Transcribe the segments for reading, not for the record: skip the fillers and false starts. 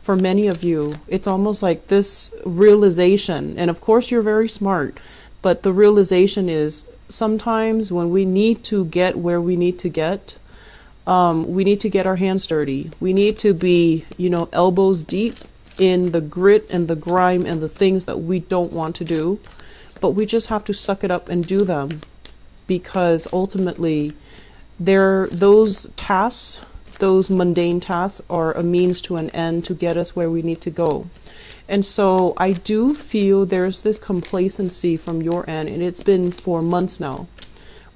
For many of you, it's almost like this realization, and of course you're very smart, but the realization is sometimes when we need to get where we need to get our hands dirty. We need to be, elbows deep in the grit and the grime and the things that we don't want to do, but we just have to suck it up and do them, because ultimately those tasks, those mundane tasks, are a means to an end to get us where we need to go. And so I do feel there's this complacency from your end, and it's been for months now,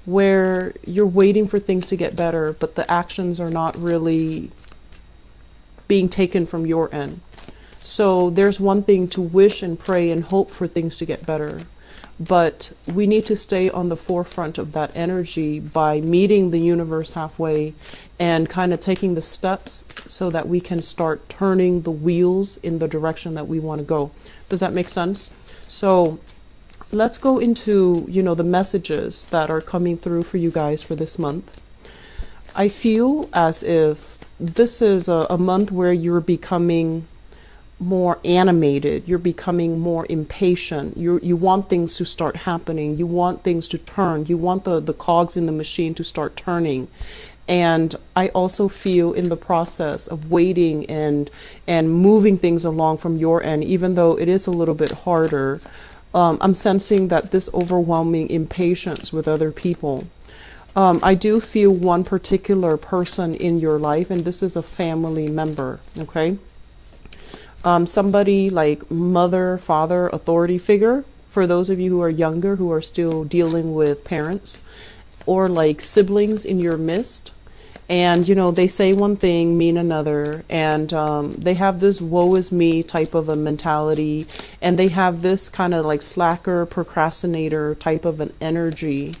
where you're waiting for things to get better, but the actions are not really being taken from your end. So there's one thing to wish and pray and hope for things to get better, but we need to stay on the forefront of that energy by meeting the universe halfway and kind of taking the steps so that we can start turning the wheels in the direction that we want to go. Does that make sense? So let's go into, the messages that are coming through for you guys for this month. I feel as if this is a month where you're becoming more animated, you're becoming more impatient, you want things to start happening, you want things to turn, you want the cogs in the machine to start turning. And I also feel in the process of waiting and moving things along from your end, even though it is a little bit harder, I'm sensing that this overwhelming impatience with other people. I do feel one particular person in your life, and this is a family member, okay? Somebody like mother, father, authority figure, for those of you who are younger, who are still dealing with parents, or like siblings in your midst. And, they say one thing, mean another, and they have this woe is me type of a mentality, and they have this kind of like slacker, procrastinator type of an energy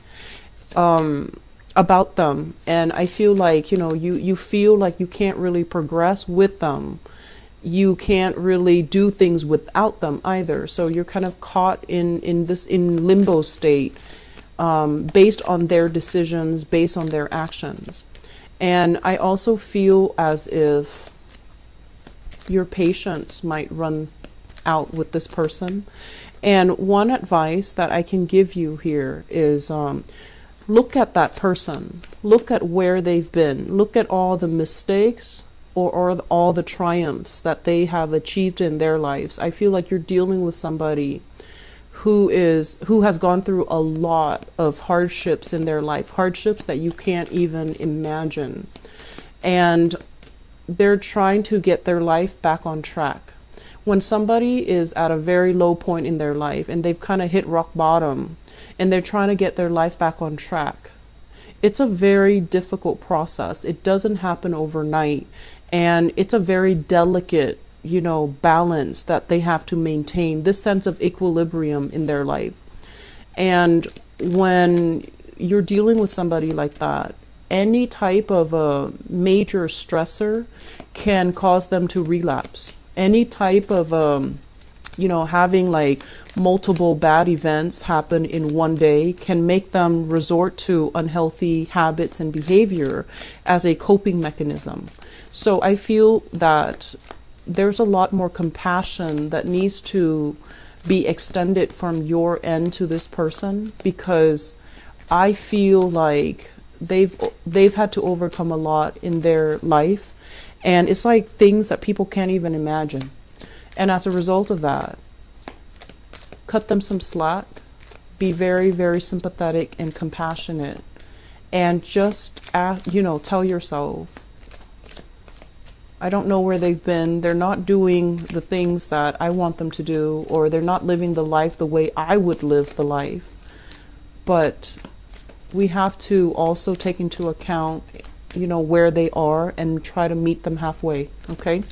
about them. And I feel like, you feel like you can't really progress with them. You can't really do things without them either. So you're kind of caught in limbo state, based on their decisions, based on their actions. And I also feel as if your patience might run out with this person. And one advice that I can give you here is look at that person. Look at where they've been. Look at all the mistakes or all the triumphs that they have achieved in their lives. I feel like you're dealing with somebody who has gone through a lot of hardships in their life, hardships that you can't even imagine. And they're trying to get their life back on track. When somebody is at a very low point in their life and they've kind of hit rock bottom and they're trying to get their life back on track, it's a very difficult process. It doesn't happen overnight. And it's a very delicate, balance that they have to maintain, this sense of equilibrium in their life. And when you're dealing with somebody like that, any type of a major stressor can cause them to relapse. Any type of, having like multiple bad events happen in one day can make them resort to unhealthy habits and behavior as a coping mechanism. So I feel that there's a lot more compassion that needs to be extended from your end to this person, because I feel like they've had to overcome a lot in their life, and it's like things that people can't even imagine. And as a result of that, cut them some slack, be very, very sympathetic and compassionate, and just tell yourself, I don't know where they've been. They're not doing the things that I want them to do, or they're not living the life the way I would live the life. But we have to also take into account, where they are and try to meet them halfway, okay?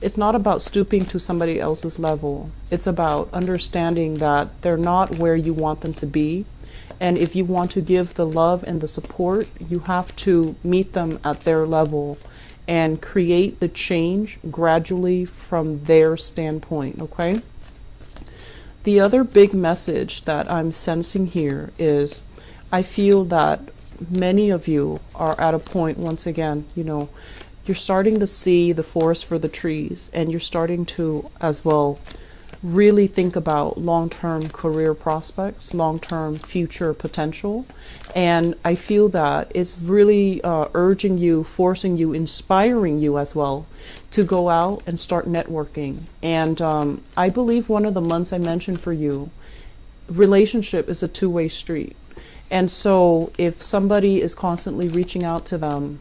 It's not about stooping to somebody else's level. It's about understanding that they're not where you want them to be. And if you want to give the love and the support, you have to meet them at their level and create the change gradually from their standpoint, okay? The other big message that I'm sensing here is I feel that many of you are at a point, once again, you're starting to see the forest for the trees, and you're starting to as well really think about long-term career prospects, long-term future potential. And I feel that it's really urging you, forcing you, inspiring you as well to go out and start networking. And I believe one of the months I mentioned for you, relationship is a two-way street. And so if somebody is constantly reaching out to them,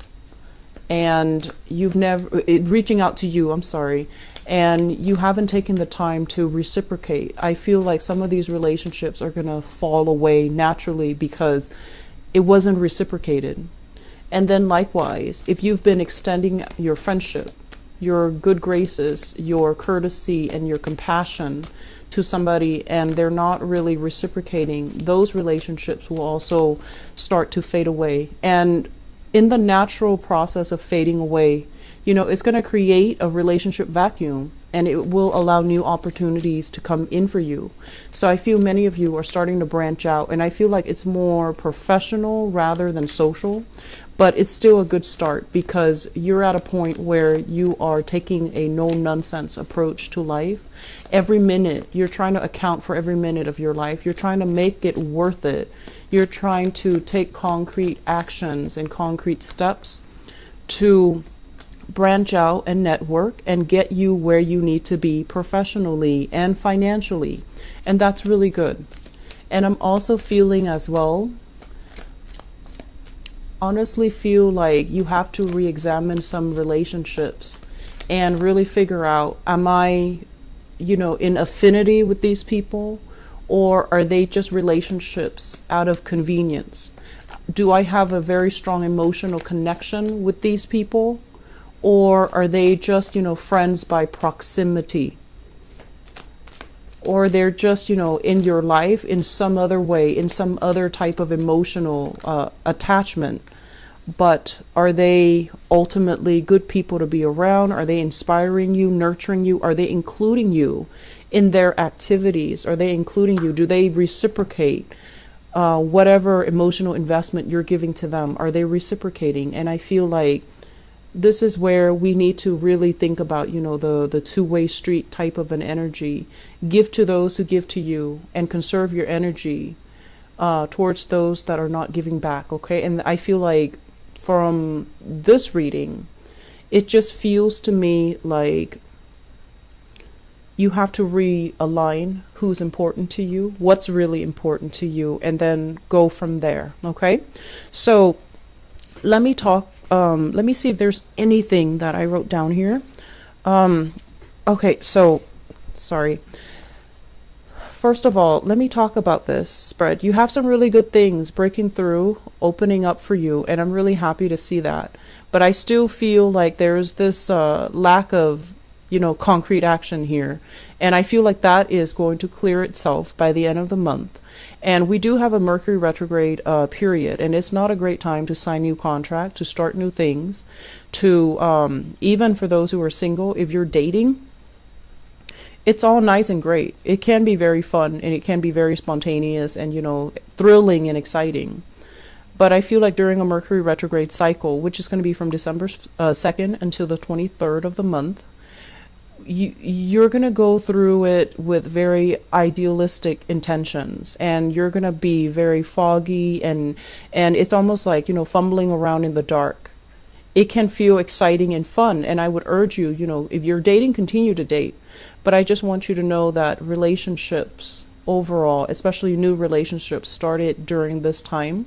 and you've never reaching out to you, I'm sorry, and you haven't taken the time to reciprocate, I feel like some of these relationships are going to fall away naturally because it wasn't reciprocated. And then likewise, if you've been extending your friendship, your good graces, your courtesy, and your compassion to somebody, and they're not really reciprocating, those relationships will also start to fade away. And in the natural process of fading away, it's going to create a relationship vacuum, and it will allow new opportunities to come in for you. So I feel many of you are starting to branch out, and I feel like it's more professional rather than social, but it's still a good start because you're at a point where you are taking a no-nonsense approach to life. Every minute, you're trying to account for every minute of your life. You're trying to make it worth it. You're trying to take concrete actions and concrete steps to branch out and network and get you where you need to be professionally and financially. And that's really good. And I'm also feeling as well, honestly feel like you have to re-examine some relationships and really figure out, am I, in affinity with these people? Or are they just relationships out of convenience? Do I have a very strong emotional connection with these people? Or are they just, friends by proximity? Or they're just, in your life in some other way, in some other type of emotional attachment. But are they ultimately good people to be around? Are they inspiring you, nurturing you? Are they including you in their activities? Are they including you? Do they reciprocate whatever emotional investment you're giving to them? Are they reciprocating? And I feel like this is where we need to really think about, the two-way street type of an energy. Give to those who give to you, and conserve your energy towards those that are not giving back, okay? And I feel like from this reading, it just feels to me like you have to realign who's important to you, what's really important to you, and then go from there, okay? So let me see if there's anything that I wrote down here. Okay, so, sorry. First of all, let me talk about this spread. You have some really good things breaking through, opening up for you, and I'm really happy to see that. But I still feel like there's this lack of, concrete action here. And I feel like that is going to clear itself by the end of the month. And we do have a Mercury retrograde period, and it's not a great time to sign new contract, to start new things, to even for those who are single, if you're dating, it's all nice and great. It can be very fun, and it can be very spontaneous and, thrilling and exciting. But I feel like during a Mercury retrograde cycle, which is going to be from December 2nd until the 23rd of the month, you're going to go through it with very idealistic intentions, and you're going to be very foggy, and it's almost like, fumbling around in the dark. It can feel exciting and fun, and I would urge you, if you're dating, continue to date. But I just want you to know that relationships overall, especially new relationships started during this time,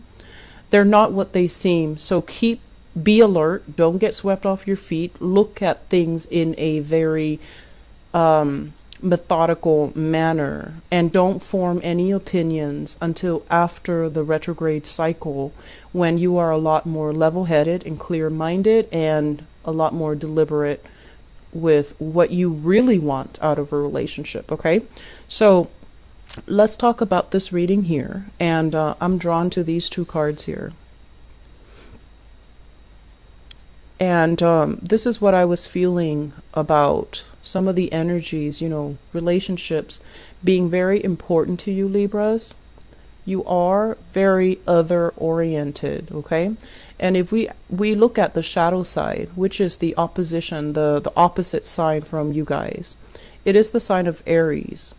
they're not what they seem. So be alert. Don't get swept off your feet. Look at things in a very methodical manner, and don't form any opinions until after the retrograde cycle, when you are a lot more level-headed and clear-minded and a lot more deliberate with what you really want out of a relationship, okay? So let's talk about this reading here, and I'm drawn to these two cards here. And this is what I was feeling about some of the energies, relationships being very important to you, Libras. You are very other-oriented, okay? And if we look at the shadow side, which is the opposition, the opposite side from you guys, it is the sign of Aries.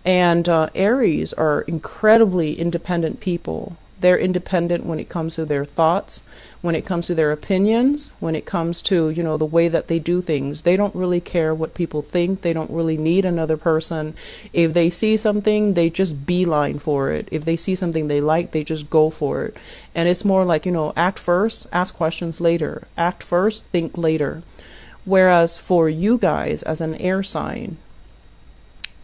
And Aries are incredibly independent people. They're independent when it comes to their thoughts, when it comes to their opinions, when it comes to, you know, the way that they do things. They don't really care what people think. They don't really need another person. If they see something, they just beeline for it. If they see something they like, they just go for it. And it's more like, you know, act first, ask questions later. Act first, think later. Whereas for you guys as an air sign,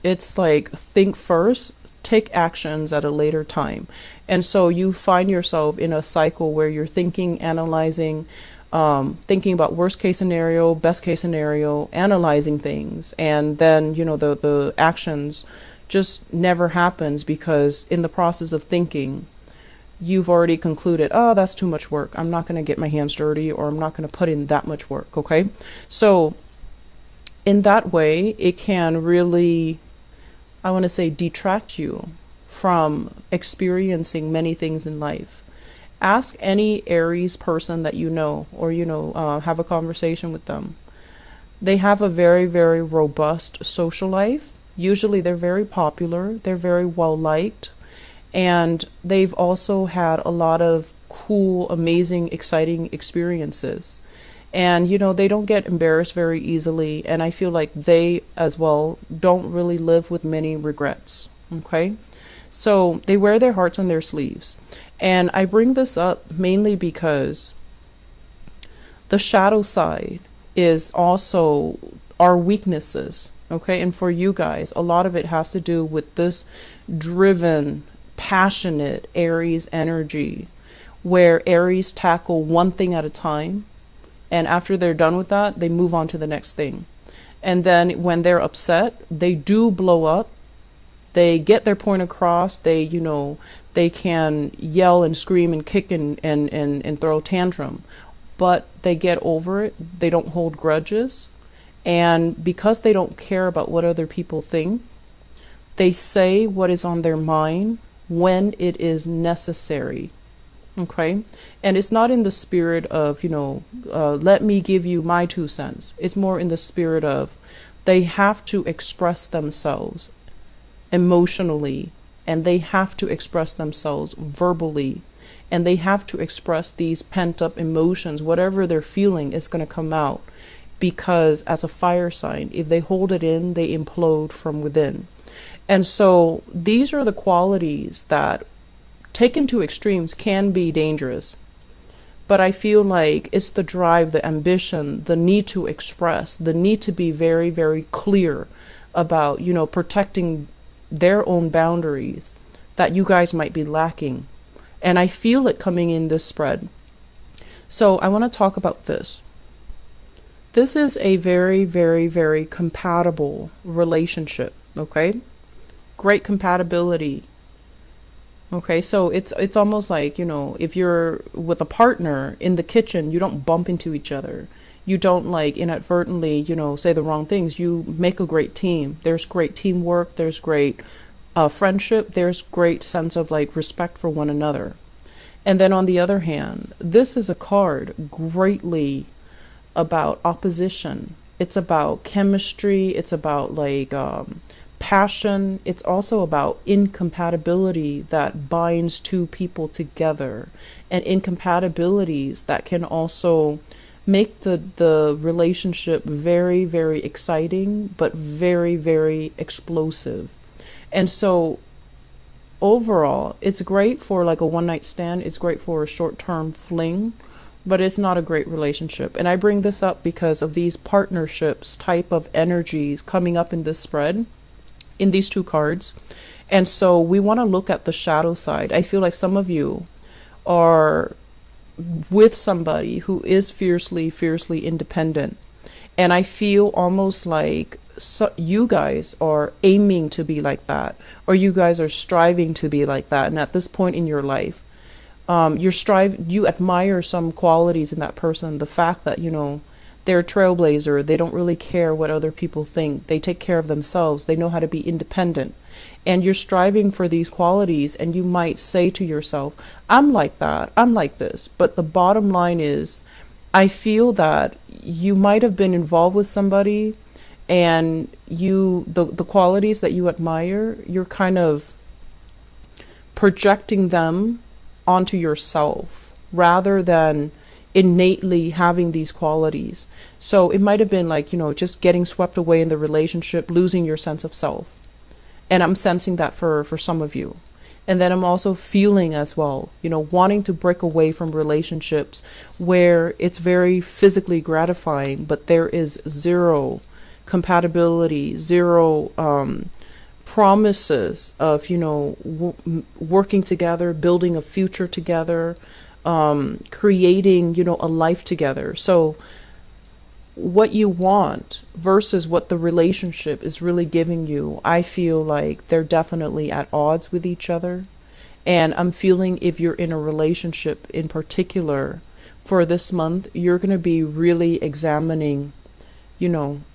it's like think first, take actions at a later time. And so you find yourself in a cycle where you're thinking, analyzing, thinking about worst case scenario, best case scenario, analyzing things. And then, you know, the actions just never happens because in the process of thinking, you've already concluded, oh, that's too much work. I'm not going to get my hands dirty, or I'm not going to put in that much work. Okay. So in that way, it can really, I want to say, detract you from experiencing many things in life. Ask any Aries person that you know, or, you know, have a conversation with them. They have a very, very robust social life. Usually they're very popular. They're very well liked. And they've also had a lot of cool, amazing, exciting experiences. And, you know, they don't get embarrassed very easily. And I feel like they, as well, don't really live with many regrets. Okay? So they wear their hearts on their sleeves. And I bring this up mainly because the shadow side is also our weaknesses. Okay? And for you guys, a lot of it has to do with this driven, passionate Aries energy, where Aries tackle one thing at a time. And after they're done with that, they move on to the next thing. And then when they're upset, they do blow up. They get their point across. They, you know, they can yell and scream and kick and throw a tantrum. But they get over it. They don't hold grudges. And because they don't care about what other people think, they say what is on their mind when it is necessary. Okay? And it's not in the spirit of, you know, let me give you my 2 cents. It's more in the spirit of they have to express themselves emotionally, and they have to express themselves verbally, and they have to express these pent-up emotions. Whatever they're feeling is going to come out, because as a fire sign, if they hold it in, they implode from within. And so these are the qualities that, taken to extremes, can be dangerous. But I feel like it's the drive, the ambition, the need to express, the need to be very, very clear about, you know, protecting their own boundaries that you guys might be lacking. And I feel it coming in this spread. So I want to talk about this. This is a very, very, very compatible relationship. Okay? Great compatibility. Okay, so it's almost like, you know, if you're with a partner in the kitchen, you don't bump into each other. You don't like inadvertently, you know, say the wrong things. You make a great team. There's great teamwork. There's great friendship. There's great sense of like respect for one another. And then on the other hand, this is a card greatly about opposition. It's about chemistry. It's about like passion. It's also about incompatibility that binds two people together, and incompatibilities that can also make the relationship very, very exciting, but very, very explosive. And so overall, it's great for like a one-night stand. It's great for a short-term fling, but it's not a great relationship. And I bring this up because of these partnerships type of energies coming up in this spread, in these 2 cards. And so we want to look at the shadow side. I feel like some of you are with somebody who is fiercely, fiercely independent. And I feel almost like you guys are aiming to be like that, or you guys are striving to be like that. And at this point in your life, you admire some qualities in that person. The fact that, you know, they're a trailblazer. They don't really care what other people think. They take care of themselves. They know how to be independent. and you're striving for these qualities, and you might say to yourself, I'm like that, I'm like this. But the bottom line is, I feel that you might have been involved with somebody, and the qualities that you admire, you're kind of projecting them onto yourself rather than innately having these qualities. So it might have been like, just getting swept away in the relationship, losing your sense of self. And I'm sensing that for some of you. And then I'm also feeling as well, wanting to break away from relationships where it's very physically gratifying, but there is zero compatibility, zero promises of, working together, building a future together, creating, a life together. So what you want versus what the relationship is really giving you, I feel like they're definitely at odds with each other. And I'm feeling if you're in a relationship in particular for this month, you're going to be really examining,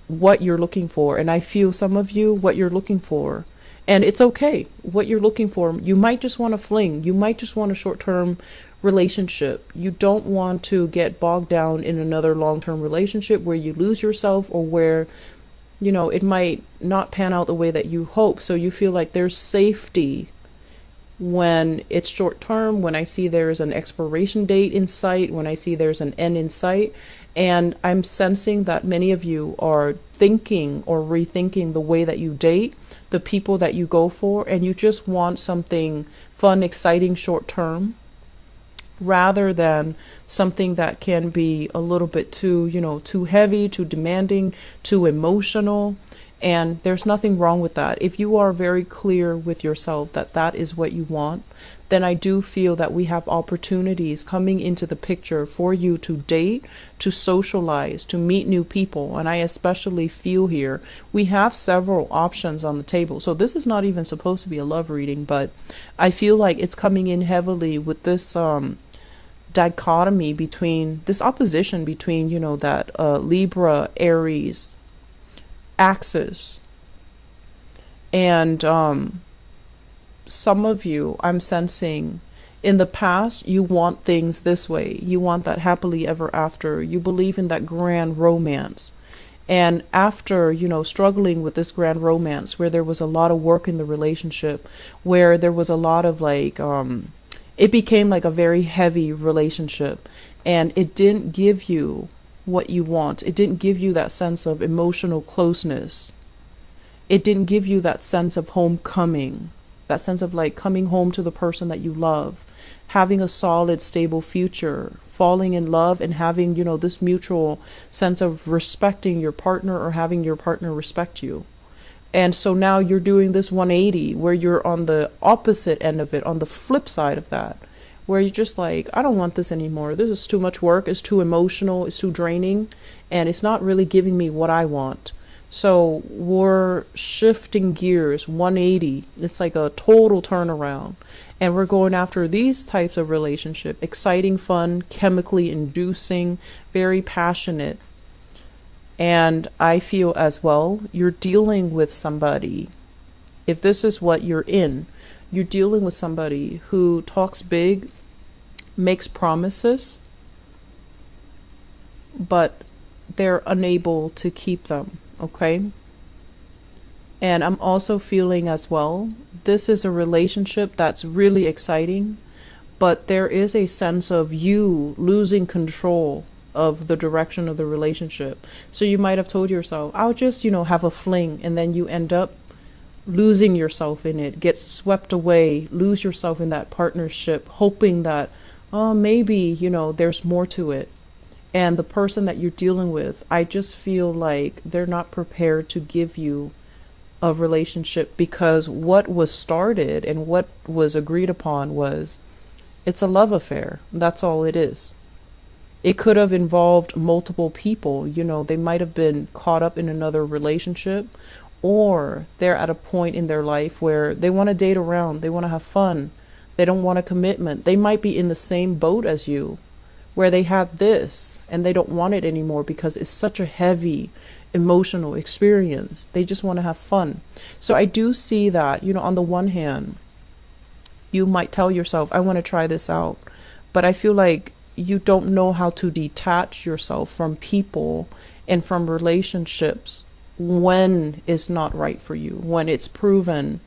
what you're looking for. And I feel some of you, what you're looking for. And it's okay, what you're looking for. You might just want a fling. You might just want a short-term relationship. You don't want to get bogged down in another long-term relationship where you lose yourself, or where, it might not pan out the way that you hope. So you feel like there's safety when it's short-term, when I see there's an expiration date in sight, when I see there's an end in sight. And I'm sensing that many of you are thinking or rethinking the way that you date, the people that you go for, and you just want something fun, exciting, short-term, rather than something that can be a little bit too, too heavy, too demanding, too emotional. And there's nothing wrong with that. If you are very clear with yourself that that is what you want, then I do feel that we have opportunities coming into the picture for you to date, to socialize, to meet new people. And I especially feel here we have several options on the table. So this is not even supposed to be a love reading, but I feel like it's coming in heavily with this dichotomy between, this opposition between, that Libra, Aries axis. And some of you, I'm sensing, in the past, you want things this way. You want that happily ever after. You believe in that grand romance. And after, struggling with this grand romance, where there was a lot of work in the relationship, where there was a lot of it became like a very heavy relationship, and it didn't give you what you want. It didn't give you that sense of emotional closeness. It didn't give you that sense of homecoming, that sense of coming home to the person that you love, having a solid, stable future, falling in love, and having, this mutual sense of respecting your partner, or having your partner respect you. And so now you're doing this 180 where you're on the opposite end of it, on the flip side of that, where you're just like, I don't want this anymore. This is too much work. It's too emotional. It's too draining. And it's not really giving me what I want. So we're shifting gears 180. It's like a total turnaround. And we're going after these types of relationship. Exciting, fun, chemically inducing, very passionate. And I feel as well, you're dealing with somebody, if this is what you're in, you're dealing with somebody who talks big, makes promises, but they're unable to keep them, okay? And I'm also feeling as well, this is a relationship that's really exciting, but there is a sense of you losing control of the direction of the relationship. So you might have told yourself, I'll just, have a fling, and then you end up losing yourself in it, get swept away, lose yourself in that partnership, hoping that, maybe, there's more to it. And the person that you're dealing with, I just feel like they're not prepared to give you a relationship, because what was started and what was agreed upon was, it's a love affair. That's all it is. It could have involved multiple people. They might have been caught up in another relationship, or they're at a point in their life where they want to date around, they want to have fun, they don't want a commitment. They might be in the same boat as you, where they had this and they don't want it anymore because it's such a heavy emotional experience. They just want to have fun. So I do see that, on the one hand, you might tell yourself, I want to try this out. But I feel like you don't know how to detach yourself from people and from relationships when it's not right for you, when it's proven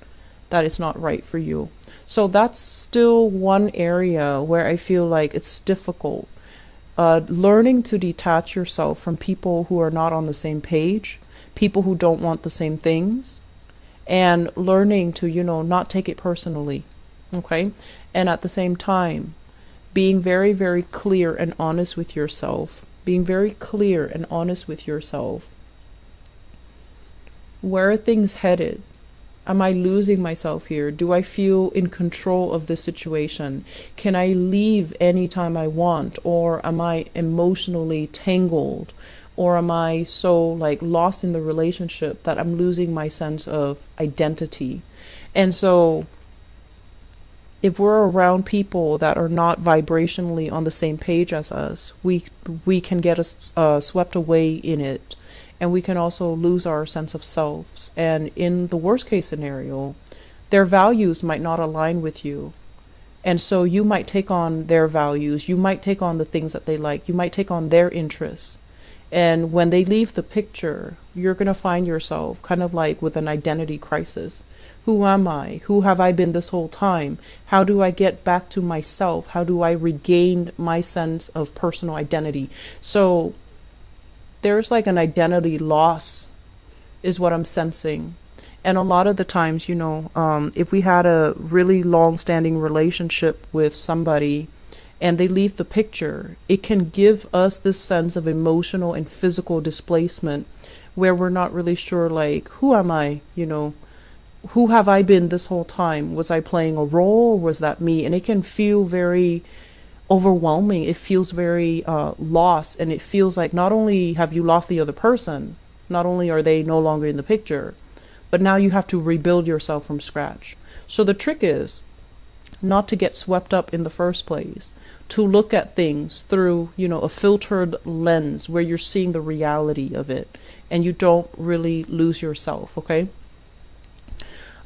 that it's not right for you. So that's still one area where I feel like it's difficult. Learning to detach yourself from people who are not on the same page, people who don't want the same things, and learning to, not take it personally. Okay? And at the same time, being very, very clear and honest with yourself. Being very clear and honest with yourself. Where are things headed? Am I losing myself here? Do I feel in control of this situation? Can I leave anytime I want? Or am I emotionally tangled? Or am I so lost in the relationship that I'm losing my sense of identity? And so if we're around people that are not vibrationally on the same page as us, we can get us swept away in it. And we can also lose our sense of selves. And in the worst case scenario, their values might not align with you. And so you might take on their values. You might take on the things that they like. You might take on their interests. And when they leave the picture, you're going to find yourself kind of like with an identity crisis. Who am I? Who have I been this whole time? How do I get back to myself? How do I regain my sense of personal identity? So there's an identity loss is what I'm sensing. And a lot of the times, if we had a really long-standing relationship with somebody and they leave the picture, it can give us this sense of emotional and physical displacement where we're not really sure, who am I? Who have I been this whole time? Was I playing a role? Or was that me? And it can feel very overwhelming. It feels very lost, and it feels like not only have you lost the other person, not only are they no longer in the picture, but now you have to rebuild yourself from scratch. So the trick is not to get swept up in the first place, to look at things through, a filtered lens where you're seeing the reality of it and you don't really lose yourself, okay?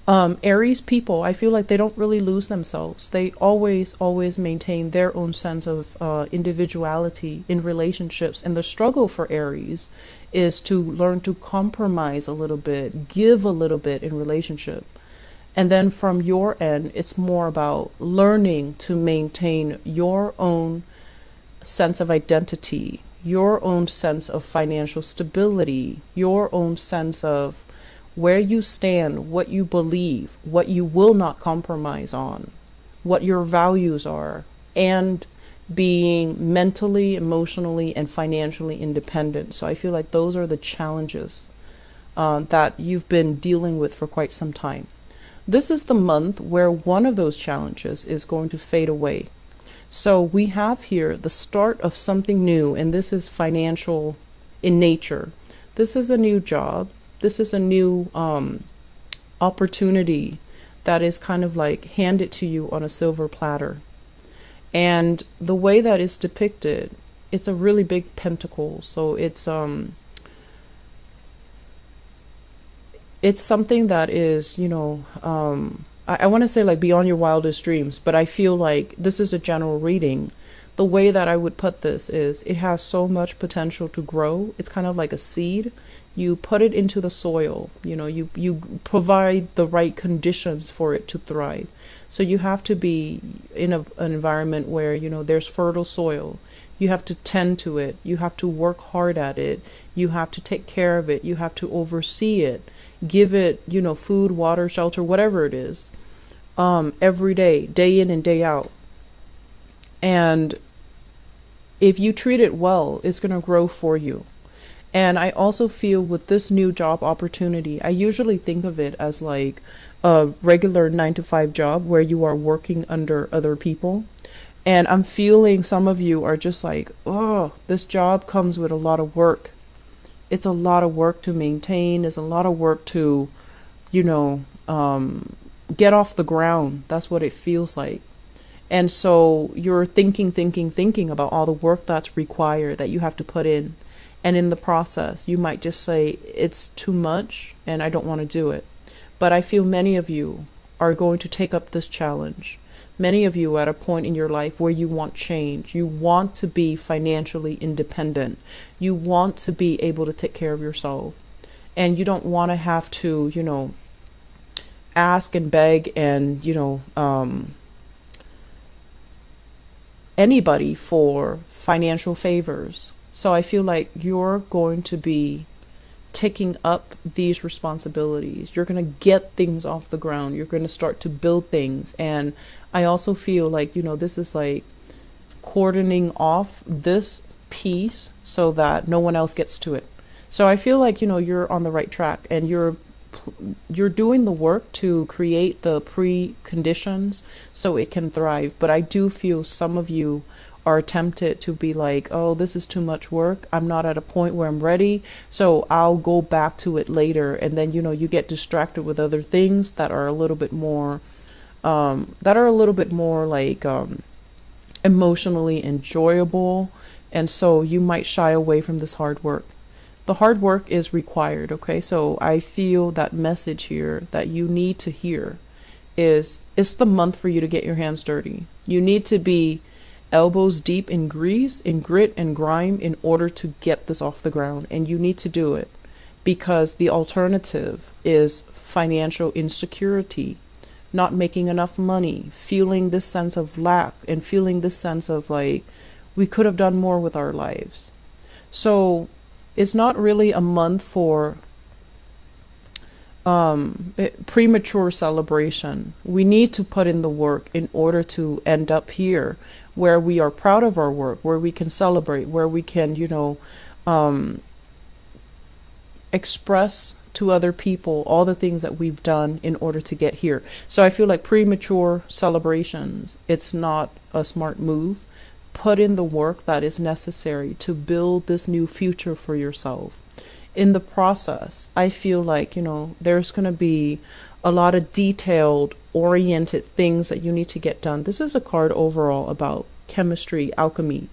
Aries people, I feel like they don't really lose themselves. They always maintain their own sense of individuality in relationships. And the struggle for Aries is to learn to compromise a little bit, give a little bit in relationship. And then from your end, it's more about learning to maintain your own sense of identity, your own sense of financial stability, your own sense of where you stand, what you believe, what you will not compromise on, what your values are, and being mentally, emotionally, and financially independent. So I feel like those are the challenges that you've been dealing with for quite some time. This is the month where one of those challenges is going to fade away. So we have here the start of something new, and this is financial in nature. This is a new job. This is a new opportunity that is kind of handed to you on a silver platter. And the way that is depicted, it's a really big pentacle. So it's something that is, I want to say beyond your wildest dreams, but I feel like this is a general reading. The way that I would put this is it has so much potential to grow. It's kind of like a seed. You put it into the soil, you provide the right conditions for it to thrive. So you have to be in an environment where, there's fertile soil. You have to tend to it. You have to work hard at it. You have to take care of it. You have to oversee it, give it, food, water, shelter, whatever it is, every day, day in and day out. And if you treat it well, it's going to grow for you. And I also feel with this new job opportunity, I usually think of it as a regular 9-to-5 job where you are working under other people. And I'm feeling some of you are just oh, this job comes with a lot of work. It's a lot of work to maintain. It's a lot of work to, get off the ground. That's what it feels like. And so you're thinking about all the work that's required that you have to put in. And in the process, you might just say, it's too much and I don't want to do it. But I feel many of you are going to take up this challenge. Many of you are at a point in your life where you want change. You want to be financially independent. You want to be able to take care of yourself. And you don't want to have to, ask and beg and, anybody for financial favors. So I feel like you're going to be taking up these responsibilities. You're going to get things off the ground. You're going to start to build things. And I also feel like, this is like cordoning off this piece so that no one else gets to it. So I feel like, you're on the right track, and you're doing the work to create the preconditions so it can thrive. But I do feel some of you are tempted to be like, oh, this is too much work. I'm not at a point where I'm ready, so I'll go back to it later. And then, you get distracted with other things that are a little bit more, like emotionally enjoyable. And so you might shy away from this hard work. The hard work is required, okay? So I feel that message here that you need to hear is, it's the month for you to get your hands dirty. You need to be elbows deep in grease, in grit and grime in order to get this off the ground. And you need to do it because the alternative is financial insecurity, not making enough money, feeling this sense of lack, and feeling this sense of like, we could have done more with our lives. So it's not really a month for premature celebration. We need to put in the work in order to end up here where we are proud of our work, where we can celebrate, where we can, express to other people all the things that we've done in order to get here. So I feel like premature celebrations, it's not a smart move. Put in the work that is necessary to build this new future for yourself. In the process, I feel like, there's going to be a lot of detailed, oriented things that you need to get done. This is a card overall about chemistry, alchemy.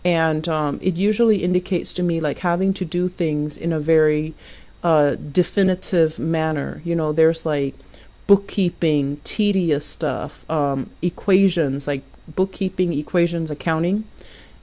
And it usually indicates to me like having to do things in a very definitive manner. There's like bookkeeping, tedious stuff, equations, like bookkeeping, equations, accounting,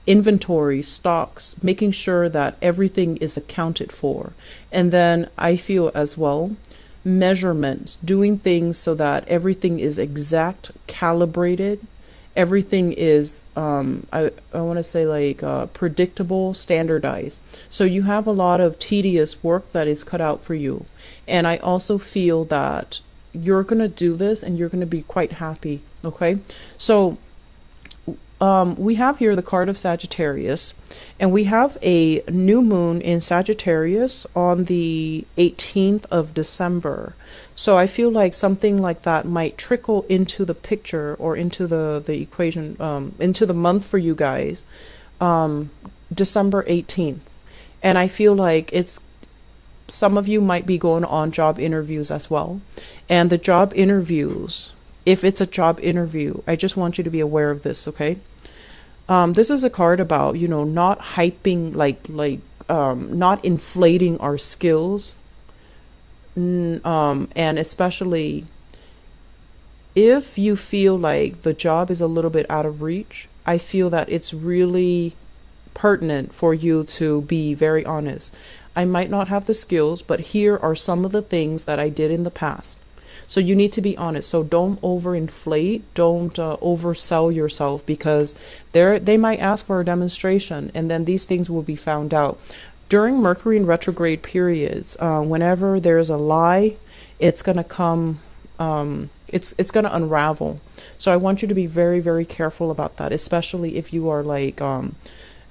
inventory, stocks, making sure that everything is accounted for. And then I feel as well, measurements, doing things so that everything is exact, calibrated, everything is, I want to say like predictable, standardized. So you have a lot of tedious work that is cut out for you. And I also feel that you're going to do this and you're going to be quite happy. Okay. So we have here the card of Sagittarius, and we have a new moon in Sagittarius on the 18th of December. So I feel like something like that might trickle into the picture or into the equation, into the month for you guys, December 18th. And I feel like some of you might be going on job interviews as well. And the job interviews, if it's a job interview, I just want you to be aware of this, okay? This is a card about, not hyping, not inflating our skills. And especially if you feel like the job is a little bit out of reach, I feel that it's really pertinent for you to be very honest. I might not have the skills, but here are some of the things that I did in the past. So you need to be honest. So don't overinflate, don't oversell yourself, because they might ask for a demonstration, and then these things will be found out. During Mercury in retrograde periods, whenever there's a lie, it's going to come, it's going to unravel. So I want you to be very, very careful about that, especially if you are like,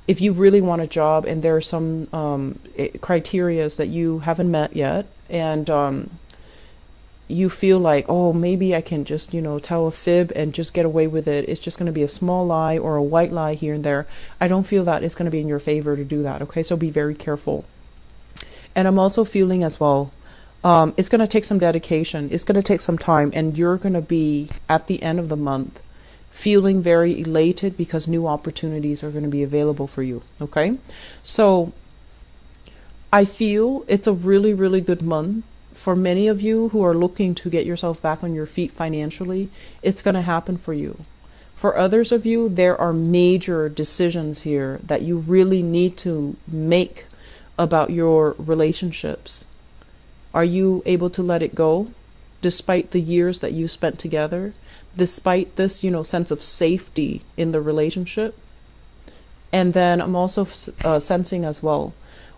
if you really want a job and there are some criterias that you haven't met yet, and you feel like, oh, maybe I can just, tell a fib and just get away with it. It's just going to be a small lie or a white lie here and there. I don't feel that it's going to be in your favor to do that. Okay, so be very careful. And I'm also feeling as well, it's going to take some dedication. It's going to take some time, and you're going to be at the end of the month feeling very elated because new opportunities are going to be available for you. Okay, so I feel it's a really, really good month. For many of you who are looking to get yourself back on your feet financially, it's going to happen for you. For others of you, there are major decisions here that you really need to make about your relationships. Are you able to let it go despite the years that you spent together, despite this, sense of safety in the relationship? And then I'm also sensing as well,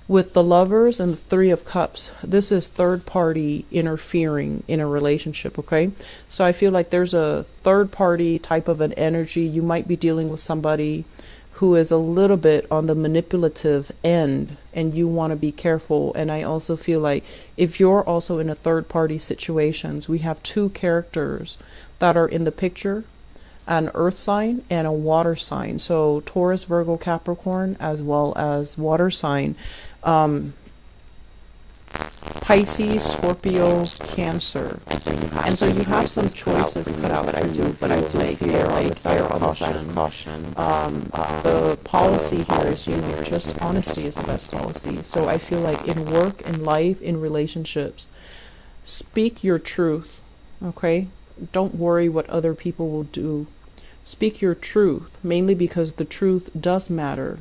with the Lovers and the Three of Cups, this is third party interfering in a relationship, okay? So I feel like there's a third party type of an energy. You might be dealing with somebody who is a little bit on the manipulative end, and you want to be careful. And I also feel like if you're also in a third party situations, we have two characters that are in the picture, an earth sign and a water sign. So Taurus, Virgo, Capricorn, as well as water sign. Pisces, Scorpio, Cancer. And so you have some choices put out for you, but I do feel like they're on the side of caution. The policy here is, just honesty is the best policy. So I feel like in work, in life, in relationships, speak your truth, okay? Don't worry what other people will do. Speak your truth, mainly because the truth does matter.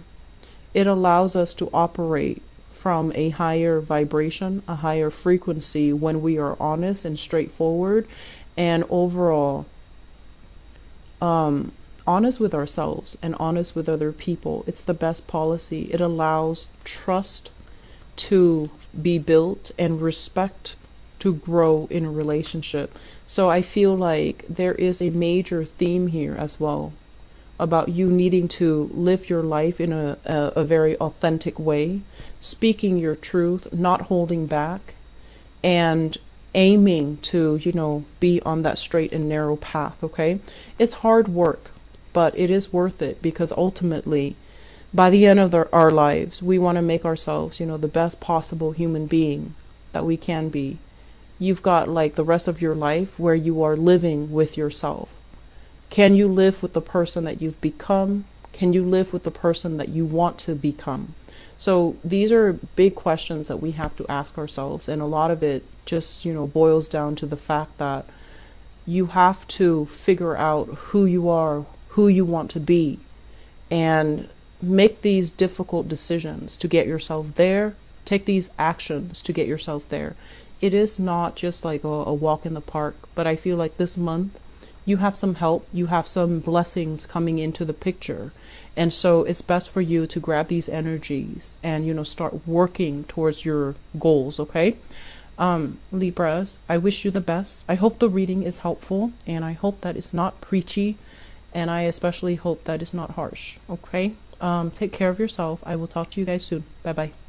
It allows us to operate from a higher vibration, a higher frequency when we are honest and straightforward, and overall honest with ourselves and honest with other people. It's the best policy. It allows trust to be built and respect to grow in a relationship. So I feel like there is a major theme here as well about you needing to live your life in a very authentic way, speaking your truth, not holding back, and aiming to, be on that straight and narrow path, okay? It's hard work, but it is worth it, because ultimately, by the end of our lives, we want to make ourselves, the best possible human being that we can be. You've got like the rest of your life where you are living with yourself. Can you live with the person that you've become? Can you live with the person that you want to become? So these are big questions that we have to ask ourselves. And a lot of it just, boils down to the fact that you have to figure out who you are, who you want to be, and make these difficult decisions to get yourself there. Take these actions to get yourself there. It is not just like a walk in the park, but I feel like this month, you have some help, you have some blessings coming into the picture. And so it's best for you to grab these energies and, start working towards your goals, okay? Libras, I wish you the best. I hope the reading is helpful, and I hope that it's not preachy, and I especially hope that it's not harsh, okay? Take care of yourself. I will talk to you guys soon. Bye-bye.